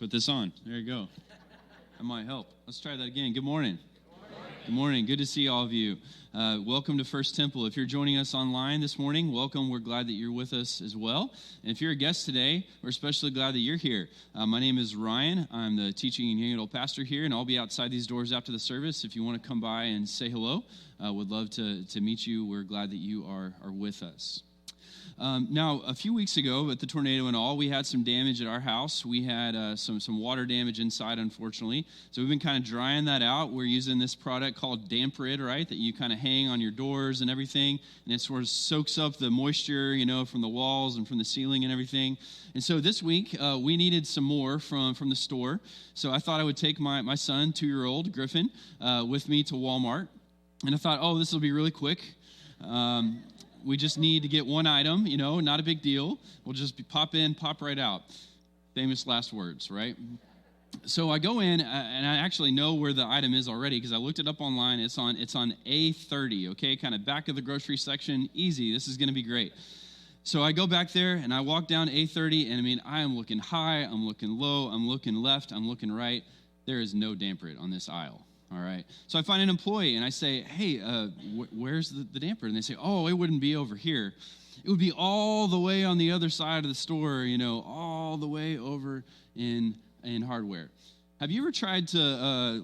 put this on. There you go. That might help. Let's try that again. Good morning. Good morning. Good to see all of you. Welcome to First Temple. If you're joining us online this morning, welcome. We're glad that you're with us as well. And if you're a guest today, we're especially glad that you're here. My name is Ryan. I'm the teaching and young adult pastor here, and I'll be outside these doors after the service. If you want to come by and say hello, would love to meet you. We're glad that you are with us. Now, a few weeks ago, with the tornado and all, we had some damage at our house. We had some water damage inside, unfortunately. So we've been kind of drying that out. We're using this product called Damp Rid, right, that you kind of hang on your doors and everything, and it sort of soaks up the moisture, from the walls and from the ceiling and everything. And so this week, we needed some more from the store. So I thought I would take my son, 2-year-old Griffin, with me to Walmart. And I thought, this will be really quick. We just need to get one item, not a big deal. We'll just pop in, pop right out. Famous last words, right? So I go in, and I actually know where the item is already because I looked it up online. It's on A30, okay? Kind of back of the grocery section. Easy. This is going to be great. So I go back there, and I walk down A30, and I am looking high, I'm looking low, I'm looking left, I'm looking right. There is no Damp Rid on this aisle. All right. So I find an employee and I say, hey, where's the Damp Rid? And they say, it wouldn't be over here. It would be all the way on the other side of the store, all the way over in hardware. Have you ever tried to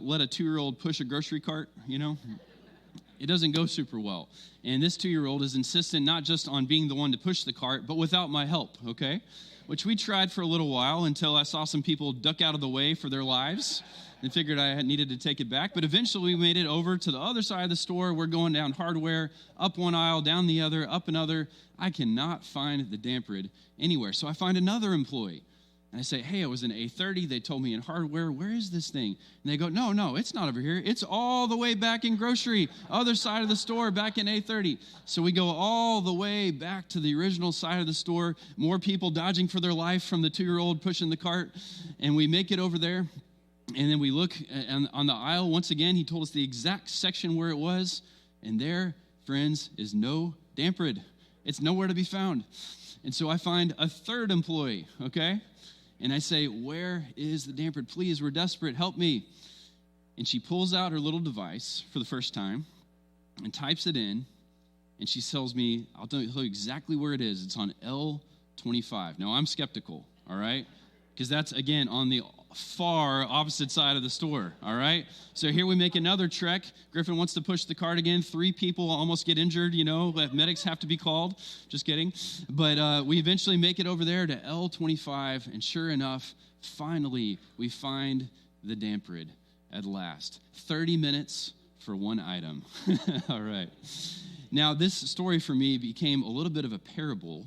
let a 2-year-old push a grocery cart, It doesn't go super well. And this 2-year-old is insistent not just on being the one to push the cart, but without my help, okay? Which we tried for a little while until I saw some people duck out of the way for their lives and figured I needed to take it back. But eventually we made it over to the other side of the store. We're going down hardware, up one aisle, down the other, up another. I cannot find the Damp Rid anywhere. So I find another employee. And I say, hey, I was in A30. They told me in hardware, where is this thing? And they go, no, it's not over here. It's all the way back in grocery, other side of the store, back in A30. So we go all the way back to the original side of the store, more people dodging for their life from the 2-year-old pushing the cart. And we make it over there. And then we look on the aisle. Once again, he told us the exact section where it was. And there, friends, is no Damp Rid. It's nowhere to be found. And so I find a third employee, okay? And I say, where is the Damp Rid? Please, we're desperate. Help me. And she pulls out her little device for the first time and types it in. And she tells me, I'll tell you exactly where it is. It's on L25. Now, I'm skeptical, all right? Because that's, again, on the far opposite side of the store, all right? So here we make another trek. Griffin wants to push the cart again. 3 people almost get injured, medics have to be called. Just kidding. But we eventually make it over there to L25, and sure enough, finally, we find the Damp Rid at last. 30 minutes for one item. All right. Now, this story for me became a little bit of a parable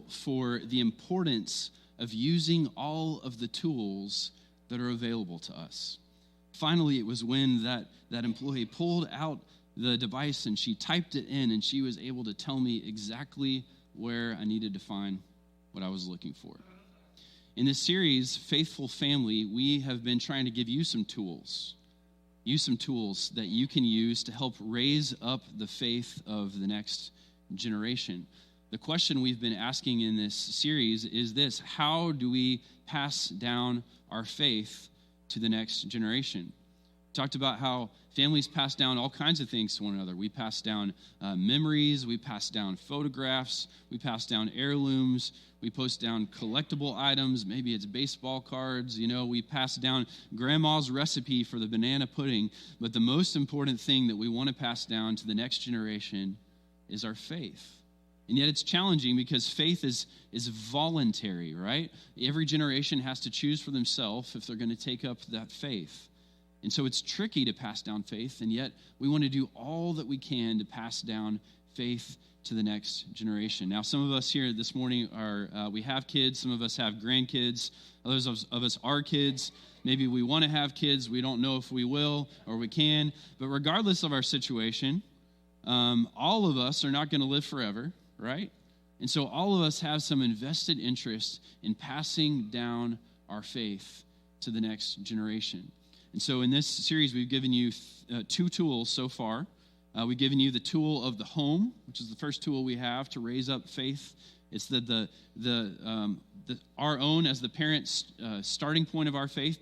for the importance of using all of the tools that are available to us. Finally, it was when that employee pulled out the device and she typed it in and she was able to tell me exactly where I needed to find what I was looking for. In this series, Faithful Family, we have been trying to give you some tools. That you can use to help raise up the faith of the next generation. The question we've been asking in this series is this: how do we pass down our faith to the next generation? We talked about how families pass down all kinds of things to one another. We pass down memories, we pass down photographs, we pass down heirlooms, we post down collectible items, maybe it's baseball cards, we pass down grandma's recipe for the banana pudding. But the most important thing that we want to pass down to the next generation is our faith. And yet it's challenging because faith is voluntary, right? Every generation has to choose for themselves if they're going to take up that faith. And so it's tricky to pass down faith, and yet we want to do all that we can to pass down faith to the next generation. Now, some of us here this morning we have kids. Some of us have grandkids. Others of us are kids. Maybe we want to have kids. We don't know if we will or we can. But regardless of our situation, all of us are not going to live forever. Right? And so all of us have some invested interest in passing down our faith to the next generation. And so in this series, we've given you 2 tools so far. We've given you the tool of the home, which is the first tool we have to raise up faith It's our own as the parents' starting point of our faith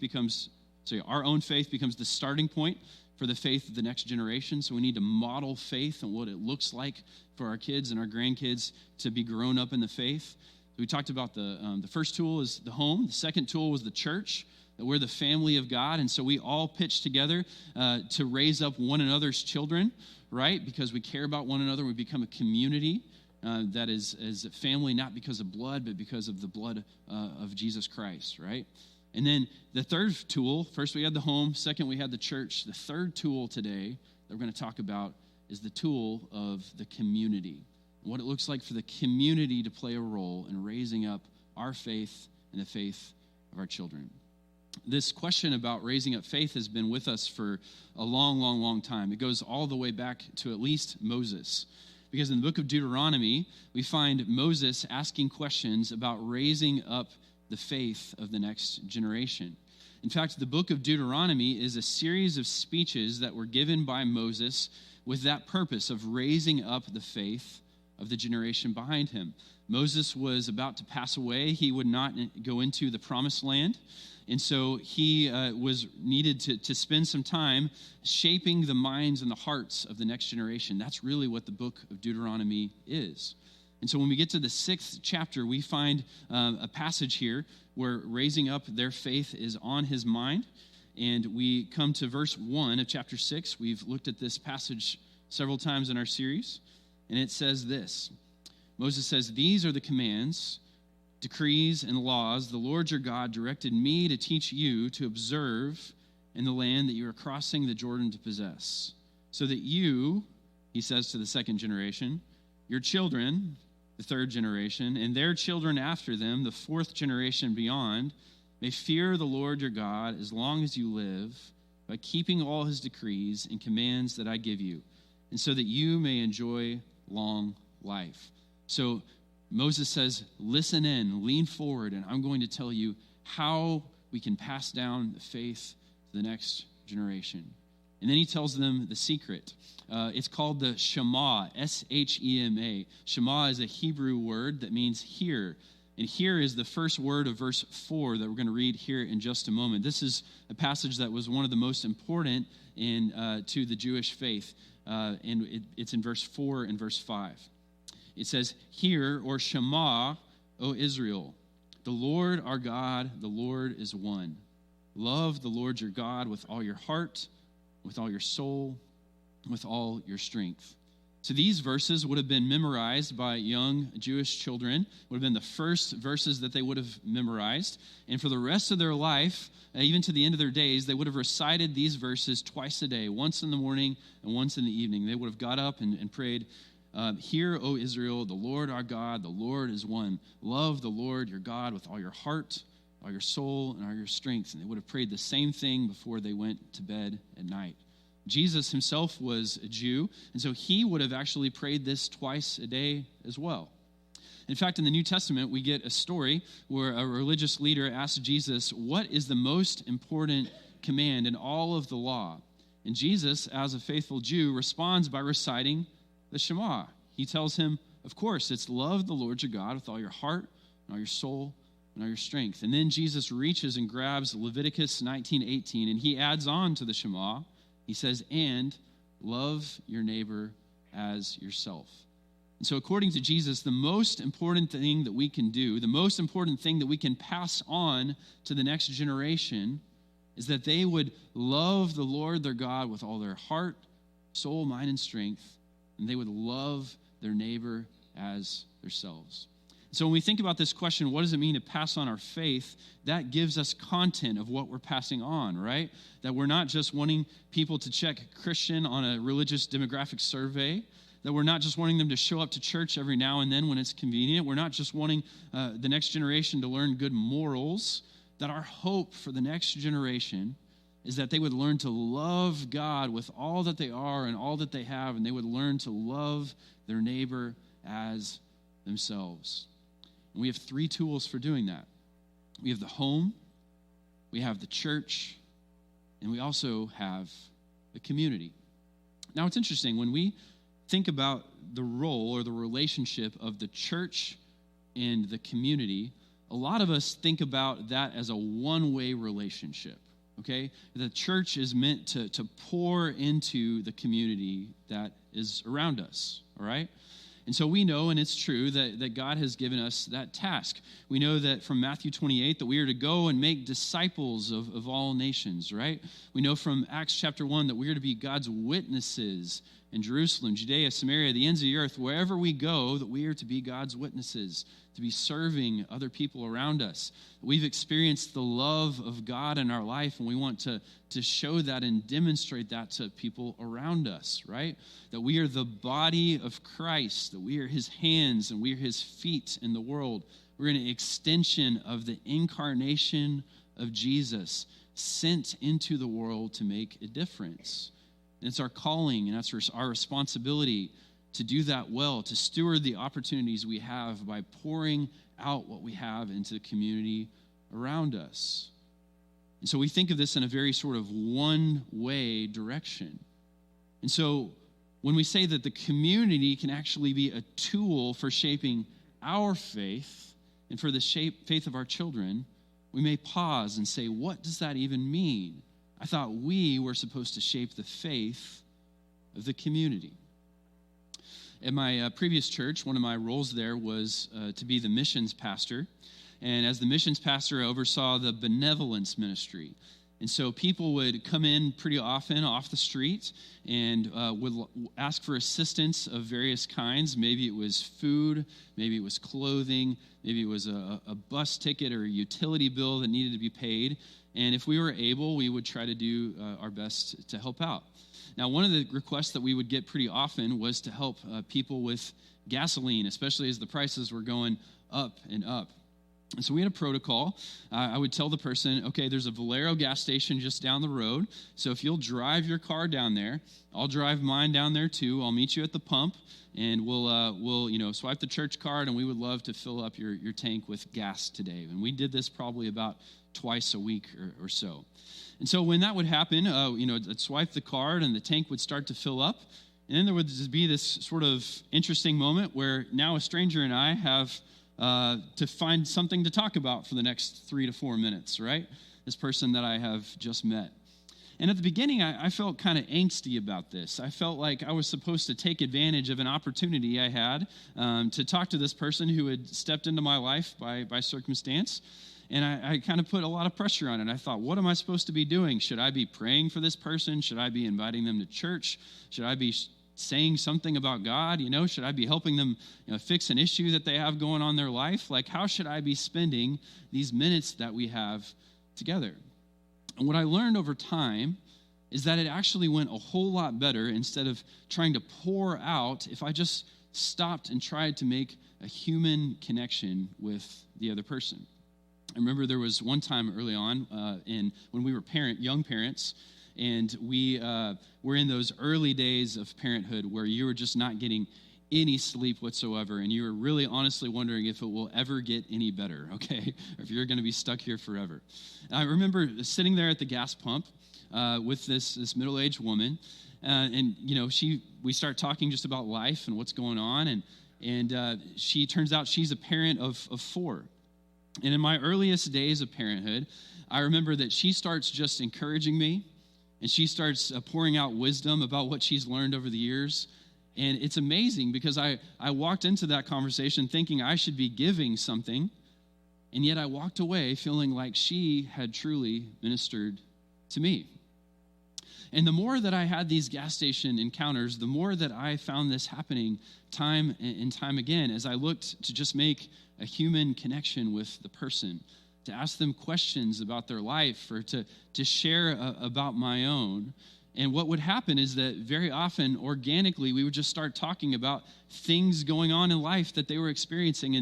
our own faith becomes the starting point for the faith of the next generation. So we need to model faith and what it looks like for our kids and our grandkids to be grown up in the faith. We talked about the first tool is the home. The second tool was the church, that we're the family of God. And so we all pitch together to raise up one another's children, right? Because we care about one another. We become a community that is a family, not because of blood, but because of the blood of Jesus Christ, right? And then the third tool, first we had the home, second we had the church. The third tool today that we're going to talk about is the tool of the community. What it looks like for the community to play a role in raising up our faith and the faith of our children. This question about raising up faith has been with us for a long, long, long time. It goes all the way back to at least Moses. Because in the book of Deuteronomy, we find Moses asking questions about raising up the faith of the next generation. In fact, the book of Deuteronomy is a series of speeches that were given by Moses with that purpose of raising up the faith of the generation behind him. Moses was about to pass away. He would not go into the promised land. And so he was needed to spend some time shaping the minds and the hearts of the next generation. That's really what the book of Deuteronomy is. And so when we get to the 6th chapter, we find a passage here where raising up their faith is on his mind. And we come to verse 1 of chapter 6. We've looked at this passage several times in our series. And it says this. Moses says, "These are the commands, decrees, and laws the Lord your God directed me to teach you to observe in the land that you are crossing the Jordan to possess, so that you," he says to the second generation, "your children," the third generation, "and their children after them, the fourth generation beyond, may fear the Lord your God as long as you live, by keeping all his decrees and commands that I give you, and so that you may enjoy long life." So Moses says, listen in, lean forward, and I'm going to tell you how we can pass down the faith to the next generation. And then he tells them the secret. It's called the Shema, S-H-E-M-A. Shema is a Hebrew word that means hear. And here is the first word of verse 4 that we're going to read here in just a moment. This is a passage that was one of the most important to the Jewish faith. And it's in verse 4 and verse 5. It says, "Hear, or Shema, O Israel, the Lord our God, the Lord is one. Love the Lord your God with all your heart, with all your soul, with all your strength." So these verses would have been memorized by young Jewish children, would have been the first verses that they would have memorized. And for the rest of their life, even to the end of their days, they would have recited these verses twice a day, once in the morning and once in the evening. They would have got up and prayed, "Hear, O Israel, the Lord our God, the Lord is one. Love the Lord your God with all your heart, all your soul, and all your strength." And they would have prayed the same thing before they went to bed at night. Jesus himself was a Jew, and so he would have actually prayed this twice a day as well. In fact, in the New Testament, we get a story where a religious leader asked Jesus, "What is the most important command in all of the law?" And Jesus, as a faithful Jew, responds by reciting the Shema. He tells him, of course, it's love the Lord your God with all your heart and all your soul and all your strength. And then Jesus reaches and grabs Leviticus 19:18, and he adds on to the Shema. He says, "And love your neighbor as yourself." And so according to Jesus, the most important thing that we can do, the most important thing that we can pass on to the next generation is that they would love the Lord their God with all their heart, soul, mind, and strength, and they would love their neighbor as themselves. So when we think about this question, what does it mean to pass on our faith? That gives us content of what we're passing on, right? That we're not just wanting people to check Christian on a religious demographic survey, that we're not just wanting them to show up to church every now and then when it's convenient. We're not just wanting the next generation to learn good morals, that our hope for the next generation is that they would learn to love God with all that they are and all that they have, and they would learn to love their neighbor as themselves. And we have 3 tools for doing that. We have the home, we have the church, and we also have the community. Now, it's interesting, when we think about the role or the relationship of the church and the community, a lot of us think about that as a one-way relationship, okay? The church is meant to pour into the community that is around us, all right? And so we know, and it's true, that God has given us that task. We know that from Matthew 28 that we are to go and make disciples of all nations, right? We know from Acts chapter 1 that we are to be God's witnesses in Jerusalem, Judea, Samaria, the ends of the earth. Wherever we go, that we are to be God's witnesses, to be serving other people around us. We've experienced the love of God in our life, and we want to show that and demonstrate that to people around us, right? That we are the body of Christ, that we are his hands and we are his feet in the world. We're an extension of the incarnation of Jesus sent into the world to make a difference. And it's our calling and that's our responsibility to do that well, to steward the opportunities we have by pouring out what we have into the community around us. And so we think of this in a very sort of one-way direction. And so when we say that the community can actually be a tool for shaping our faith and for the faith of our children, we may pause and say, what does that even mean? I thought we were supposed to shape the faith of the community. At my previous church, one of my roles there was to be the missions pastor. And as the missions pastor, I oversaw the benevolence ministry. And so people would come in pretty often off the street and would ask for assistance of various kinds. Maybe it was food, maybe it was clothing, maybe it was a bus ticket or a utility bill that needed to be paid. And if we were able, we would try to do our best to help out. Now, one of the requests that we would get pretty often was to help people with gasoline, especially as the prices were going up and up. And so we had a protocol. I would tell the person, okay, there's a Valero gas station just down the road. So if you'll drive your car down there, I'll drive mine down there too. I'll meet you at the pump, and we'll swipe the church card, and we would love to fill up your tank with gas today. And we did this probably about twice a week or so. And so when that would happen, I'd swipe the card, and the tank would start to fill up. And then there would just be this sort of interesting moment where now a stranger and I have to find something to talk about for the next 3 to 4 minutes, right? This person that I have just met. And at the beginning, I felt kind of angsty about this. I felt like I was supposed to take advantage of an opportunity I had to talk to this person who had stepped into my life by circumstance. And I kind of put a lot of pressure on it. I thought, what am I supposed to be doing? Should I be praying for this person? Should I be inviting them to church? Should I be saying something about God? Should I be helping them fix an issue that they have going on in their life? Like, how should I be spending these minutes that we have together? And what I learned over time is that it actually went a whole lot better instead of trying to pour out if I just stopped and tried to make a human connection with the other person. I remember there was one time early on when we were young parents, and we were in those early days of parenthood where you were just not getting any sleep whatsoever, and you were really honestly wondering if it will ever get any better, okay? Or if you're going to be stuck here forever. And I remember sitting there at the gas pump with this middle-aged woman, and we start talking just about life and what's going on, and she turns out she's a parent of 4. And in my earliest days of parenthood, I remember that she starts just encouraging me, and she starts pouring out wisdom about what she's learned over the years. And it's amazing because I walked into that conversation thinking I should be giving something, and yet I walked away feeling like she had truly ministered to me. And the more that I had these gas station encounters, the more that I found this happening time and time again as I looked to just make a human connection with the person, to ask them questions about their life or to share about my own. And what would happen is that very often, organically, we would just start talking about things going on in life that they were experiencing.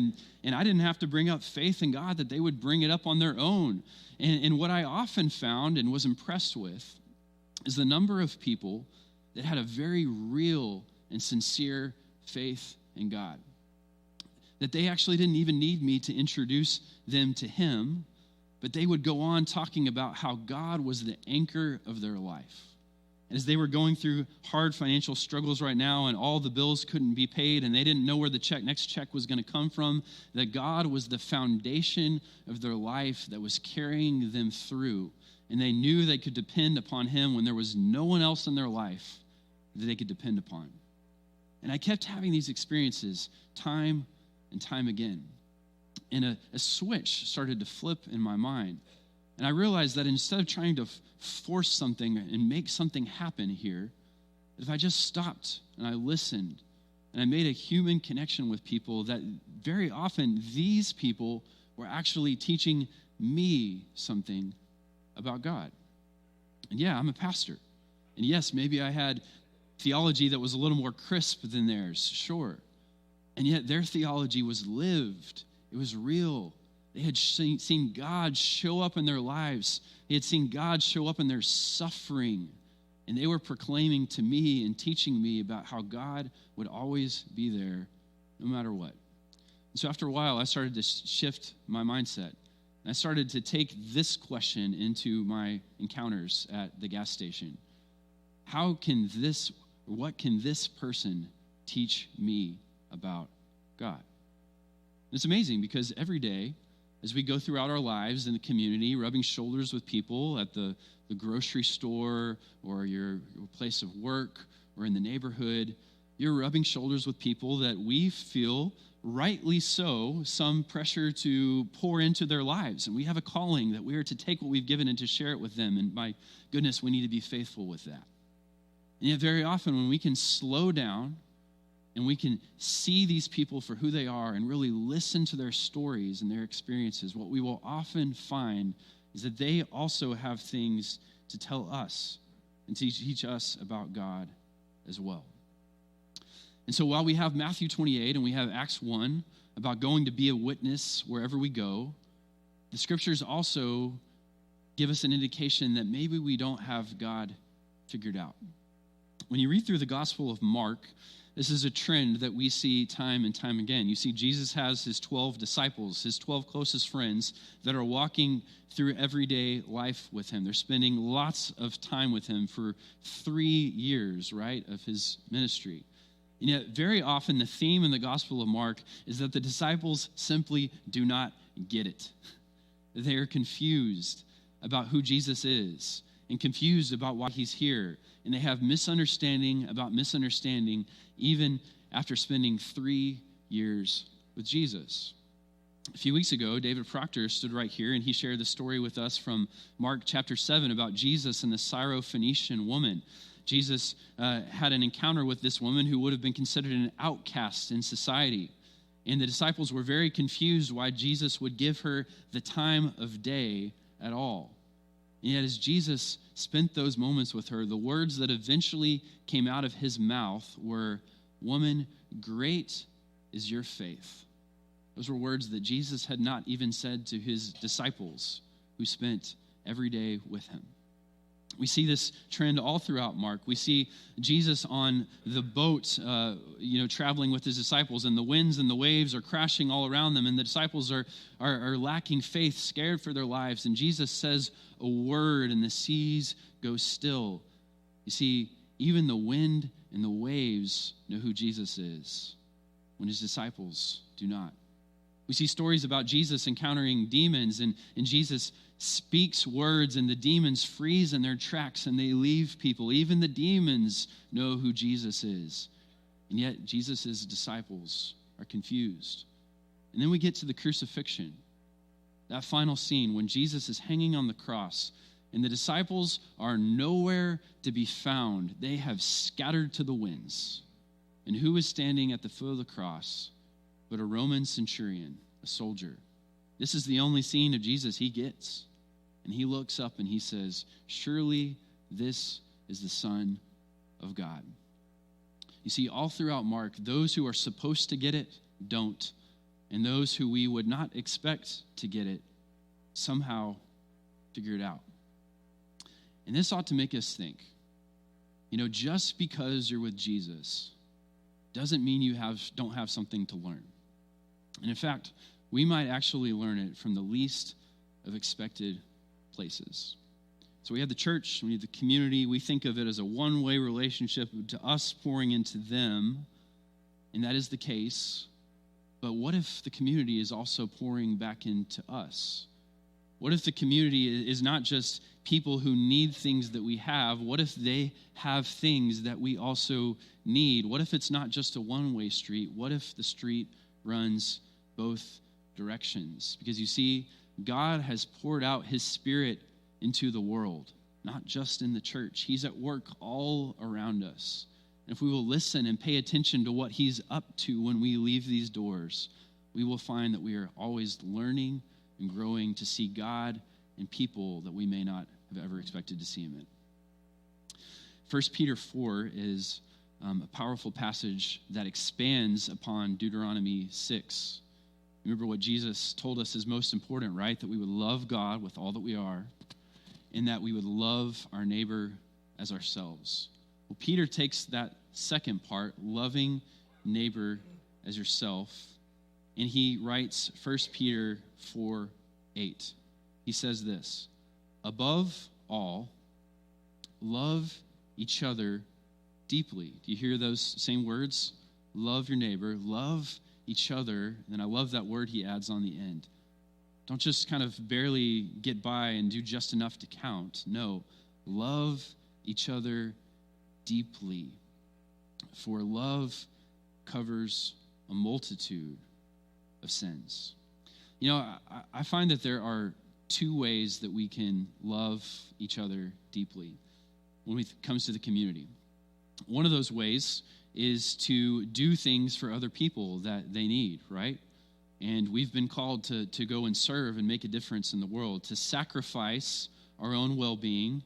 And I didn't have to bring up faith in God, that they would bring it up on their own. And what I often found and was impressed with is the number of people that had a very real and sincere faith in God. That they actually didn't even need me to introduce them to Him, but they would go on talking about how God was the anchor of their life. As they were going through hard financial struggles right now and all the bills couldn't be paid and they didn't know where the next check was going to come from, that God was the foundation of their life that was carrying them through. And they knew they could depend upon him when there was no one else in their life that they could depend upon. And I kept having these experiences time and time again. And a switch started to flip in my mind. And I realized that instead of trying to force something and make something happen here, if I just stopped and I listened and I made a human connection with people, that very often these people were actually teaching me something about God. And yeah, I'm a pastor. And yes, maybe I had theology that was a little more crisp than theirs, sure. And yet their theology was lived. It was real. They had seen God show up in their lives. They had seen God show up in their suffering. And they were proclaiming to me and teaching me about how God would always be there no matter what. And so after a while, I started to shift my mindset. And I started to take this question into my encounters at the gas station. What can this person teach me about God? And it's amazing because every day, as we go throughout our lives in the community, rubbing shoulders with people at the grocery store or your place of work or in the neighborhood, you're rubbing shoulders with people that we feel, rightly so, some pressure to pour into their lives. And we have a calling that we are to take what we've given and to share it with them. And my goodness, we need to be faithful with that. And yet very often when we can slow down and we can see these people for who they are and really listen to their stories and their experiences, what we will often find is that they also have things to tell us and to teach us about God as well. And so while we have Matthew 28 and we have Acts 1 about going to be a witness wherever we go, the scriptures also give us an indication that maybe we don't have God figured out. When you read through the Gospel of Mark, this is a trend that we see time and time again. You see Jesus has his 12 disciples, his 12 closest friends that are walking through everyday life with him. They're spending lots of time with him for 3 years, right, of his ministry. And yet very often the theme in the Gospel of Mark is that the disciples simply do not get it. They are confused about who Jesus is and confused about why he's here. And they have misunderstanding about misunderstanding even after spending 3 years with Jesus. A few weeks ago, David Proctor stood right here and he shared the story with us from Mark chapter 7 about Jesus and the Syrophoenician woman. Jesus had an encounter with this woman who would have been considered an outcast in society. And the disciples were very confused why Jesus would give her the time of day at all. And yet as Jesus spent those moments with her, the words that eventually came out of his mouth were, "Woman, great is your faith." Those were words that Jesus had not even said to his disciples who spent every day with him. We see this trend all throughout Mark. We see Jesus on the boat, traveling with his disciples, and the winds and the waves are crashing all around them, and the disciples are lacking faith, scared for their lives, and Jesus says a word, and the seas go still. You see, even the wind and the waves know who Jesus is, when his disciples do not. We see stories about Jesus encountering demons, and Jesus speaks words, and the demons freeze in their tracks, and they leave people. Even the demons know who Jesus is. And yet, Jesus' disciples are confused. And then we get to the crucifixion, that final scene when Jesus is hanging on the cross, and the disciples are nowhere to be found. They have scattered to the winds. And who is standing at the foot of the cross but a Roman centurion, a soldier? This is the only scene of Jesus he gets. And he looks up and he says, "Surely this is the Son of God." You see, all throughout Mark, those who are supposed to get it don't. And those who we would not expect to get it somehow figure it out. And this ought to make us think, just because you're with Jesus doesn't mean you don't have something to learn. And in fact, we might actually learn it from the least of expected places. As So we have the church, we have the community. We think of it as a one-way relationship to us pouring into them, and that is the case. But what if the community is also pouring back into us? What if the community is not just people who need things that we have? What if they have things that we also need? What if it's not just a one-way street? What if the street runs both directions? Because you see, God has poured out his Spirit into the world, not just in the church. He's at work all around us. And if we will listen and pay attention to what he's up to when we leave these doors, we will find that we are always learning and growing to see God and people that we may not have ever expected to see him in. 1 Peter 4 is a powerful passage that expands upon Deuteronomy 6. Remember what Jesus told us is most important, right? That we would love God with all that we are, and that we would love our neighbor as ourselves. Well, Peter takes that second part, loving neighbor as yourself, and he writes 1 Peter 4:8. He says this, above all, love each other deeply. Do you hear those same words? Love your neighbor, love each other, and I love that word he adds on the end. Don't just kind of barely get by and do just enough to count. No, love each other deeply. For love covers a multitude of sins. You know, I find that there are two ways that we can love each other deeply when it comes to the community. One of those ways is to do things for other people that they need, right? And we've been called to go and serve and make a difference in the world, to sacrifice our own well-being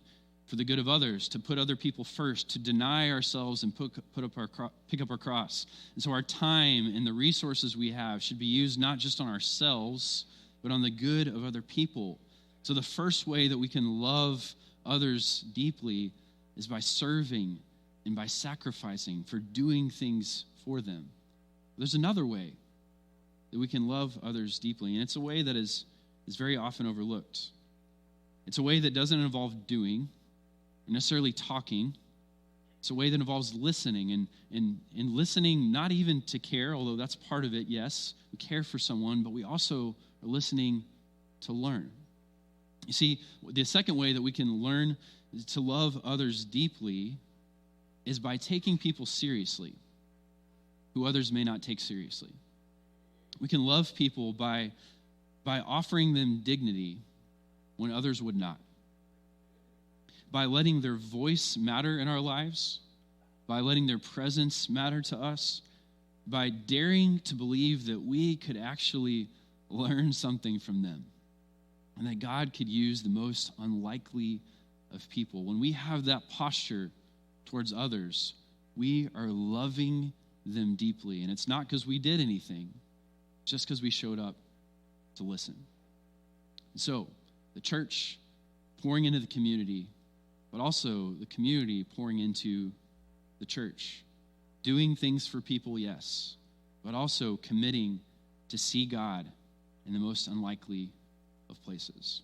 for the good of others, to put other people first, to deny ourselves and pick up our cross. And so our time and the resources we have should be used not just on ourselves, but on the good of other people. So the first way that we can love others deeply is by serving and by sacrificing, for doing things for them. There's another way that we can love others deeply, and it's a way that is very often overlooked. It's a way that doesn't involve doing, or necessarily talking. It's a way that involves listening, and listening not even to care, although that's part of it, yes. We care for someone, but we also are listening to learn. You see, the second way that we can learn to love others deeply is by taking people seriously who others may not take seriously. We can love people by offering them dignity when others would not, by letting their voice matter in our lives, by letting their presence matter to us, by daring to believe that we could actually learn something from them, and that God could use the most unlikely of people. When we have that posture towards others, we are loving them deeply. And it's not because we did anything, just because we showed up to listen. And so, the church pouring into the community, but also the community pouring into the church. Doing things for people, yes, but also committing to see God in the most unlikely of places.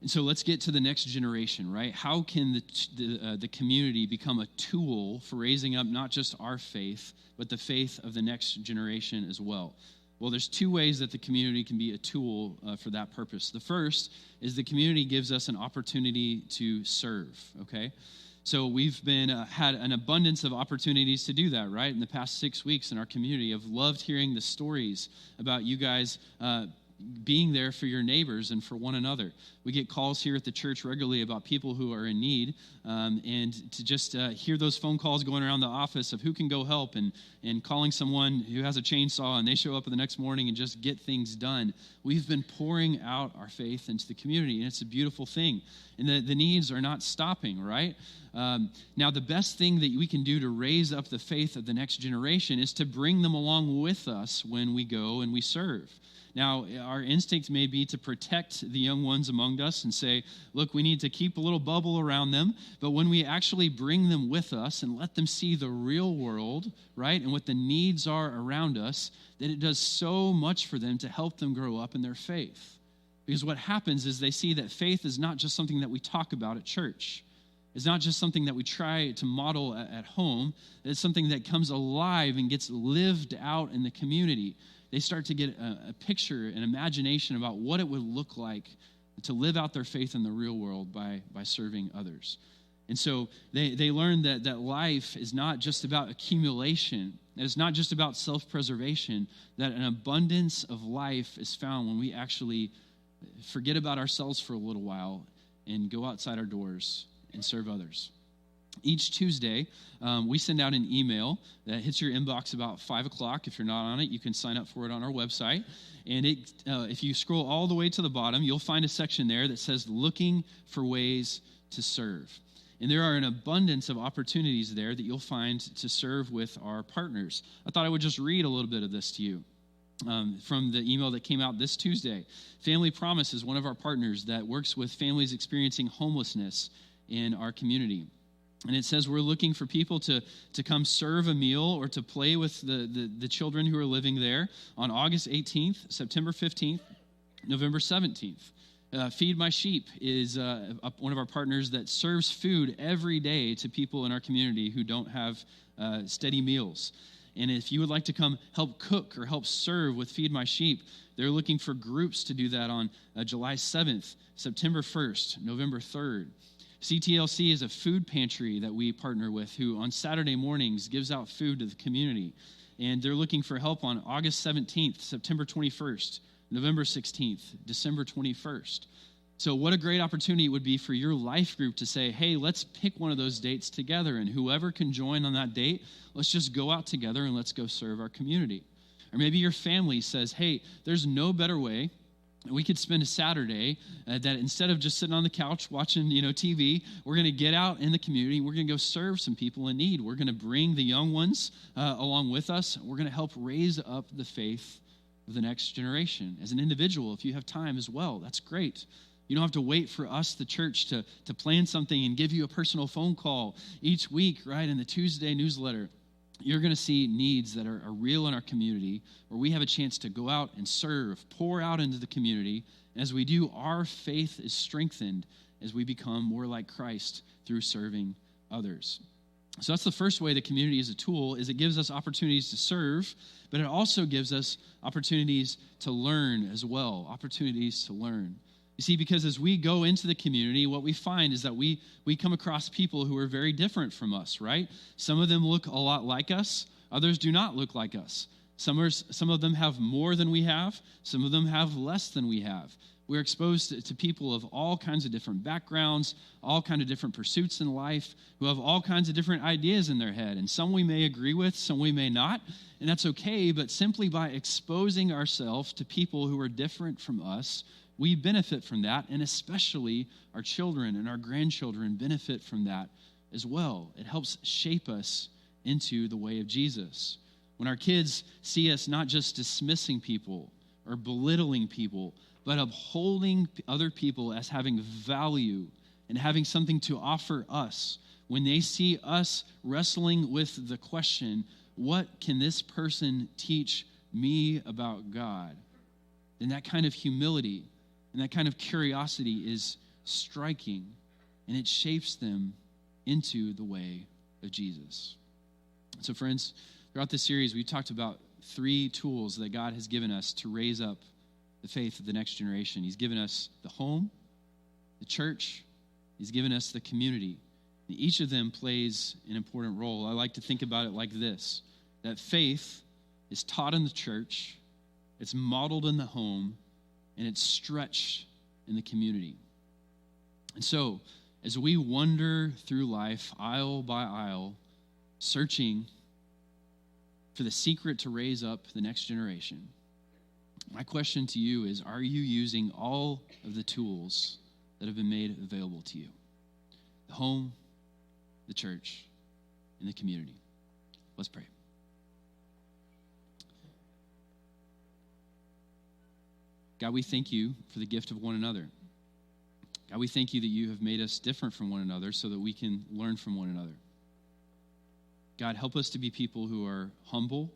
And so let's get to the next generation, right? How can the community become a tool for raising up not just our faith, but the faith of the next generation as well? Well, there's two ways that the community can be a tool for that purpose. The first is the community gives us an opportunity to serve, okay? So we've been had an abundance of opportunities to do that, right? In the past 6 weeks in our community, I've loved hearing the stories about you guys being there for your neighbors and for one another. We get calls here at the church regularly about people who are in need, and to just hear those phone calls going around the office of who can go help, and calling someone who has a chainsaw and they show up the next morning and just get things done. We've been pouring out our faith into the community, and it's a beautiful thing. And the needs are not stopping, right? Now, the best thing that we can do to raise up the faith of the next generation is to bring them along with us when we go and we serve. Now, our instinct may be to protect the young ones among us and say, look, we need to keep a little bubble around them. But when we actually bring them with us and let them see the real world, right, and what the needs are around us, that it does so much for them to help them grow up in their faith. Because what happens is they see that faith is not just something that we talk about at church. It's not just something that we try to model at home. It's something that comes alive and gets lived out in the community. They start to get a picture, an imagination about what it would look like to live out their faith in the real world by serving others. And so they learn that life is not just about accumulation, that it's not just about self-preservation, that an abundance of life is found when we actually forget about ourselves for a little while and go outside our doors and serve others. Each Tuesday, we send out an email that hits your inbox about 5 o'clock. If you're not on it, you can sign up for it on our website. And if you scroll all the way to the bottom, you'll find a section there that says looking for ways to serve. And there are an abundance of opportunities there that you'll find to serve with our partners. I thought I would just read a little bit of this to you. From the email that came out this Tuesday. Family Promise is one of our partners that works with families experiencing homelessness in our community. And it says we're looking for people to come serve a meal or to play with the children who are living there on August 18th, September 15th, November 17th. Feed My Sheep is one of our partners that serves food every day to people in our community who don't have steady meals. And if you would like to come help cook or help serve with Feed My Sheep, they're looking for groups to do that on July 7th, September 1st, November 3rd. CTLC is a food pantry that we partner with who on Saturday mornings gives out food to the community. And they're looking for help on August 17th, September 21st, November 16th, December 21st. So what a great opportunity it would be for your life group to say, hey, let's pick one of those dates together, and whoever can join on that date, let's just go out together and let's go serve our community. Or maybe your family says, hey, there's no better way. We could spend a Saturday that instead of just sitting on the couch watching, TV, we're going to get out in the community. We're going to go serve some people in need. We're going to bring the young ones along with us. We're going to help raise up the faith of the next generation. As an individual, if you have time as well, that's great. You don't have to wait for us, the church, to plan something and give you a personal phone call each week, right, in the Tuesday newsletter. You're going to see needs that are real in our community where we have a chance to go out and serve, pour out into the community. As we do, our faith is strengthened as we become more like Christ through serving others. So that's the first way the community is a tool, is it gives us opportunities to serve, but it also gives us opportunities to learn as well, opportunities to learn. You see, because as we go into the community, what we find is that we come across people who are very different from us, right? Some of them look a lot like us. Others do not look like us. Some of them have more than we have. Some of them have less than we have. We're exposed to people of all kinds of different backgrounds, all kinds of different pursuits in life, who have all kinds of different ideas in their head. And some we may agree with, some we may not. And that's okay, but simply by exposing ourselves to people who are different from us, we benefit from that, and especially our children and our grandchildren benefit from that as well. It helps shape us into the way of Jesus. When our kids see us not just dismissing people or belittling people, but upholding other people as having value and having something to offer us, when they see us wrestling with the question, what can this person teach me about God? Then that kind of humility and that kind of curiosity is striking, and it shapes them into the way of Jesus. So friends, throughout this series, we talked about 3 tools that God has given us to raise up the faith of the next generation. He's given us the home, the church, he's given us the community. And each of them plays an important role. I like to think about it like this, that faith is taught in the church, it's modeled in the home, and it's stretched in the community. And so, as we wander through life, aisle by aisle, searching for the secret to raise up the next generation, my question to you is, are you using all of the tools that have been made available to you? The home, the church, and the community. Let's pray. God, we thank you for the gift of one another. God, we thank you that you have made us different from one another so that we can learn from one another. God, help us to be people who are humble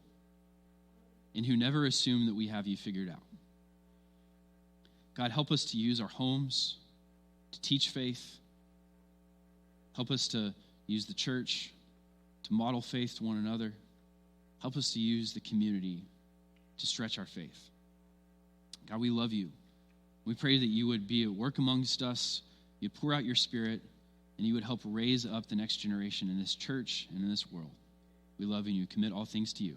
and who never assume that we have you figured out. God, help us to use our homes to teach faith. Help us to use the church to model faith to one another. Help us to use the community to stretch our faith. God, we love you. We pray that you would be at work amongst us, you'd pour out your Spirit, and you would help raise up the next generation in this church and in this world. We love you and you commit all things to you.